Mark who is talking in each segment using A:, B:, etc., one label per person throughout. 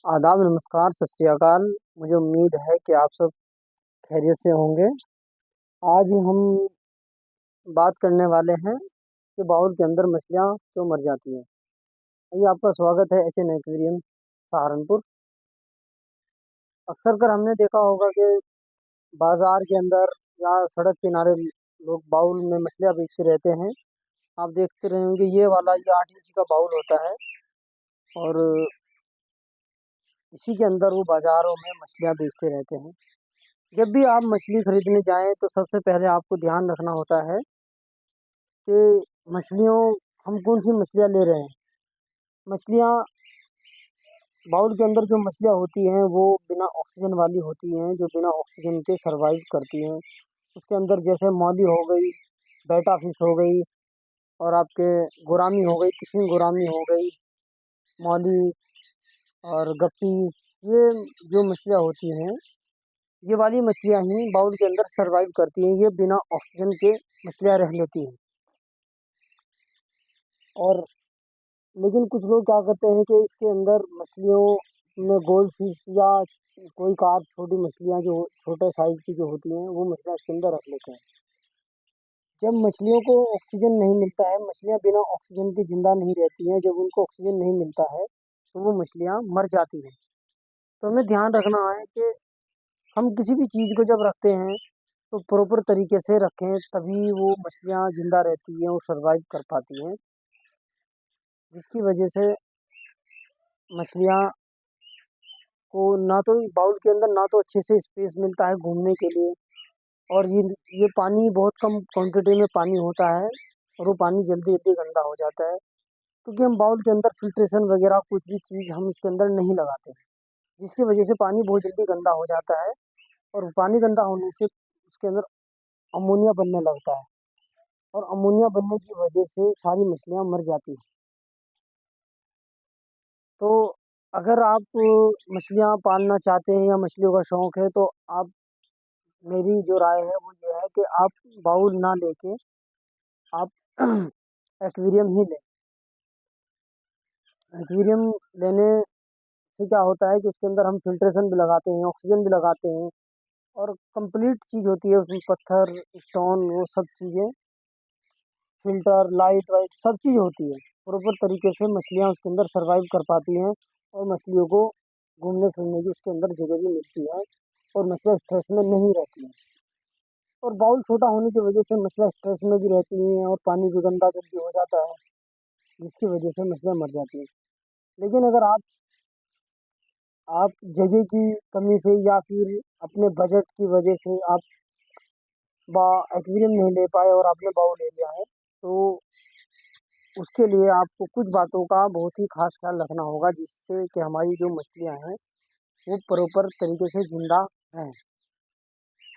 A: आदाब, नमस्कार, सत श्री अकाल। मुझे उम्मीद है कि आप सब खैरियत से होंगे। आज हम बात करने वाले हैं कि बाउल के अंदर मछलियाँ क्यों मर जाती हैं। ये आपका स्वागत है एच एन एक्वेरियम सहारनपुर। अक्सर कर हमने देखा होगा कि बाजार के अंदर या सड़क किनारे लोग बाउल में मछलियाँ बेचते रहते हैं। आप देखते रहे होंगे ये वाला ये 8 इंच का बाउल होता है और इसी के अंदर वो बाजारों में मछलियाँ बेचते रहते हैं। जब भी आप मछली खरीदने जाएं तो सबसे पहले आपको ध्यान रखना होता है कि मछलियों हम कौन सी मछलियाँ ले रहे हैं। मछलियाँ बाउल के अंदर जो मछलियाँ होती हैं वो बिना ऑक्सीजन वाली होती हैं, जो बिना ऑक्सीजन के सरवाइव करती हैं। उसके अंदर जैसे मौली हो गई, बेटा फिश हो गई और आपके गोरामी हो गई, किस्म गोरामी हो गई, मौली और गप्पी, ये जो मछलियाँ होती हैं ये वाली मछलियाँ ही बाउल के अंदर सरवाइव करती हैं। ये बिना ऑक्सीजन के मछलियाँ रह लेती हैं। और लेकिन कुछ लोग क्या करते हैं कि इसके अंदर मछलियों में गोल्ड फिश या कोई कार्प छोटी मछलियाँ जो छोटे साइज की जो होती हैं वो मछलियाँ इसके अंदर रख लेते हैं। जब मछलियों को ऑक्सीजन नहीं मिलता है, मछलियाँ बिना ऑक्सीजन के जिंदा नहीं रहती हैं। जब उनको ऑक्सीजन नहीं मिलता है तो वो मछलियाँ मर जाती हैं। तो हमें ध्यान रखना है कि हम किसी भी चीज़ को जब रखते हैं तो प्रॉपर तरीके से रखें, तभी वो मछलियाँ जिंदा रहती हैं और सरवाइव कर पाती हैं। जिसकी वजह से मछलियाँ को ना तो बाउल के अंदर ना तो अच्छे से स्पेस मिलता है घूमने के लिए, और ये पानी बहुत कम क्वांटिटी में पानी होता है और वो पानी जल्दी जल्दी गंदा हो जाता है, क्योंकि हम बाउल के अंदर फिल्ट्रेशन वगैरह कुछ भी चीज़ हम इसके अंदर नहीं लगाते हैं। जिसकी वजह से पानी बहुत जल्दी गंदा हो जाता है और पानी गंदा होने से उसके अंदर अमोनिया बनने लगता है और अमोनिया बनने की वजह से सारी मछलियाँ मर जाती हैं। तो अगर आप मछलियाँ पालना चाहते हैं या मछलियों का शौक है तो आप मेरी जो राय है वो ये है कि आप बाउल ना लेके आप एक्वेरियम ही लें। एक्वेरियम लेने से क्या होता है कि उसके अंदर हम फिल्ट्रेशन भी लगाते हैं, ऑक्सीजन भी लगाते हैं और कंप्लीट चीज़ होती है उसमें, पत्थर, स्टोन, वो सब चीज़ें, फिल्टर, लाइट वाइट सब चीज़ होती है। प्रॉपर तरीके से मछलियाँ उसके अंदर सरवाइव कर पाती हैं और मछलियों को घूमने फिरने की उसके अंदर जगह भी मिलती है और मछलियाँ स्ट्रेस में नहीं रहती हैं। और बाउल छोटा होने की वजह से मछलियाँ स्ट्रेस में भी रहती हैं और पानी भी गंदा जल्दी हो जाता है, जिसकी वजह से मछलियाँ मर जाती हैं। लेकिन अगर आप जगह की कमी से या फिर अपने बजट की वजह से आप बा एक्वेरियम नहीं ले पाए और आपने बाउल ले लिया है, तो उसके लिए आपको कुछ बातों का बहुत ही खास ख्याल रखना होगा, जिससे कि हमारी जो मछलियाँ हैं वो प्रॉपर तरीके से जिंदा रहें।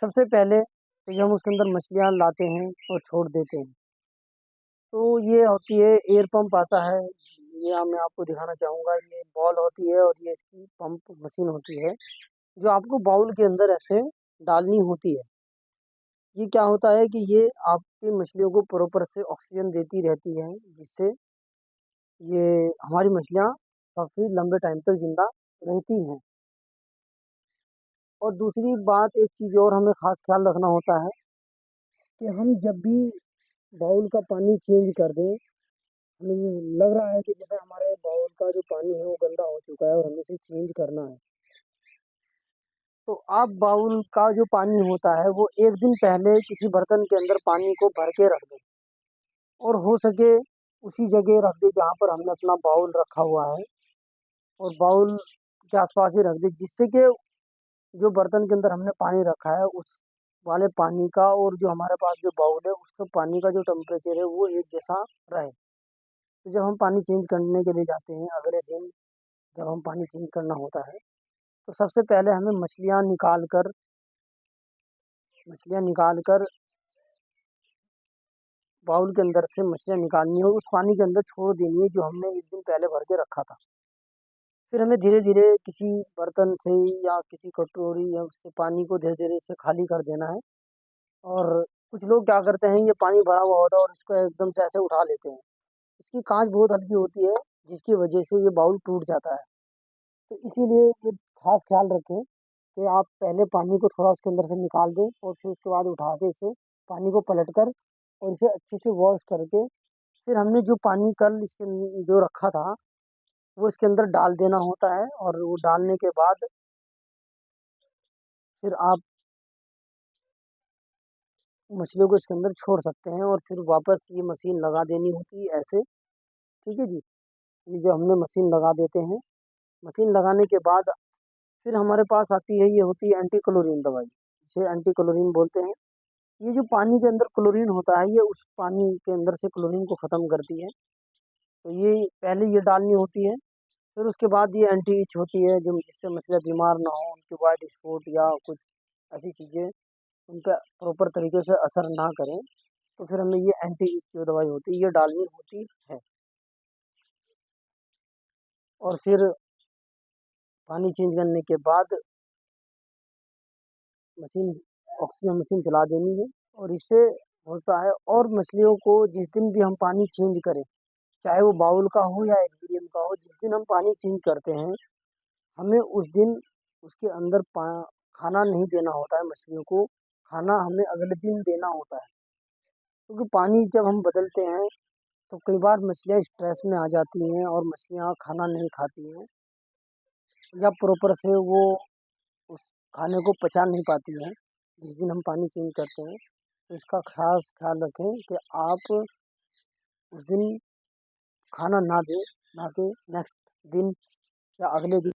A: सबसे पहले तो जब हम उसके अंदर मछलियाँ लाते हैं और छोड़ देते हैं तो ये होती है एयर पंप आता है। ये मैं आपको दिखाना चाहूँगा, ये बॉल होती है और ये इसकी पंप मशीन होती है जो आपको बाउल के अंदर ऐसे डालनी होती है। ये क्या होता है कि ये आपकी मछलियों को प्रॉपर से ऑक्सीजन देती रहती है, जिससे ये हमारी मछलियाँ काफ़ी लंबे टाइम तक जिंदा रहती हैं। और दूसरी बात, एक चीज़ और हमें खास ख्याल रखना होता है कि हम जब भी बाउल का पानी चेंज कर दें, हमें ये लग रहा है कि जैसे हमारे बाउल का जो पानी है वो गंदा हो चुका है और हमें इसे चेंज करना है, तो आप बाउल का जो पानी होता है वो एक दिन पहले किसी बर्तन के अंदर पानी को भर के रख दें और हो सके उसी जगह रख दें जहाँ पर हमने अपना बाउल रखा हुआ है, और बाउल के आसपास ही रख दें, जिससे कि जो बर्तन के अंदर हमने पानी रखा है उस वाले पानी का और जो हमारे पास जो बाउल है उसका पानी का जो टेम्परेचर है वो एक जैसा रहे। तो जब हम पानी चेंज करने के लिए जाते हैं अगले दिन, जब हम पानी चेंज करना होता है तो सबसे पहले हमें मछलियाँ निकाल कर बाउल के अंदर से मछलियाँ निकालनी है और उस पानी के अंदर छोड़ देनी है जो हमने एक दिन पहले भर के रखा था। फिर हमें धीरे धीरे किसी बर्तन से या किसी कटोरी या उससे पानी को धीरे धीरे से खाली कर देना है। और कुछ लोग क्या करते हैं, ये पानी भरा हुआ होता है और इसको एकदम से ऐसे उठा लेते हैं। इसकी कांच बहुत हल्की होती है जिसकी वजह से ये बाउल टूट जाता है। तो इसीलिए ये खास ख्याल रखें कि आप पहले पानी को थोड़ा उसके अंदर से निकाल दें और फिर उसके बाद उठा के इसे पानी को पलट कर और इसे अच्छे से वॉश करके फिर हमने जो पानी कल जो रखा था वो इसके अंदर डाल देना होता है। और वो डालने के बाद फिर आप मछलियों को इसके अंदर छोड़ सकते हैं और फिर वापस ये मशीन लगा देनी होती है ऐसे। ठीक है जी। ये जो हमने मशीन लगा देते हैं, मशीन लगाने के बाद फिर हमारे पास आती है, ये होती है एंटी क्लोरीन दवाई, इसे एंटी क्लोरीन बोलते हैं। ये जो पानी के अंदर क्लोरीन होता है, ये उस पानी के अंदर से क्लोरीन को ख़त्म करती है। तो ये पहले ये डालनी होती है। फिर उसके बाद ये एंटी इच होती है, जो जिससे मछलियाँ बीमार ना हो, उनकी वाइट स्पॉट या कुछ ऐसी चीज़ें उन पर प्रॉपर तरीके से असर ना करें। तो फिर हमें ये एंटी इच जो दवाई होती है ये डालनी होती है। और फिर पानी चेंज करने के बाद मशीन ऑक्सीजन मशीन चला देनी है। और इससे होता है, और मछलियों को जिस दिन भी हम पानी चेंज करें, चाहे वो बाउल का हो या एक्वेरियम का हो, जिस दिन हम पानी चेंज करते हैं हमें उस दिन उसके अंदर खाना नहीं देना होता है मछलियों को। खाना हमें अगले दिन देना होता है, क्योंकि पानी जब हम बदलते हैं तो कई बार मछलियाँ स्ट्रेस में आ जाती हैं और मछलियाँ खाना नहीं खाती हैं या प्रॉपर से वो उस खाने को पचा नहीं पाती हैं जिस दिन हम पानी चेंज करते हैं। तो इसका खास ख्याल रखें कि आप उस दिन खाना ना दें, ना कि नेक्स्ट दिन या अगले दिन।